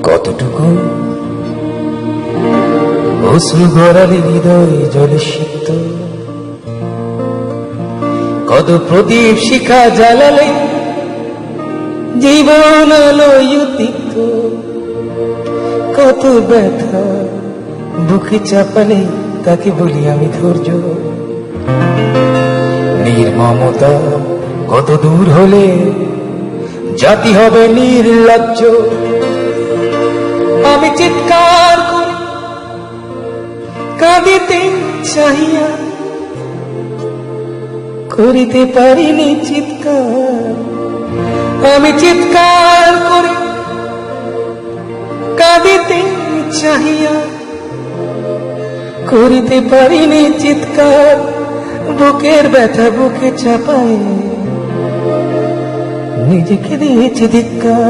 কতটুকু অশ্রু গড়ালে হৃদয় জলে সিক্ত, কত প্রদীপ শিখা জ্বালালে জীবন আলোয় উদ্দীপ্ত, কত ব্যথা বুকে চাপালে তাকে বলি আমি ধৈর্য। নির্মমতা কত দূর হলে জাতি হবে নির্লজ্জ। আমি চিৎকার করে কাঁদিতে চাহিয়া করিতে পারিনি চিৎকার। আমি চিৎকার করে কাঁদিতে চাহিয়া করিতে পারিনি চিৎকার। বুকের ব্যথা বুকে চাপায় নিজেকে দিয়েছি ধিক্কার।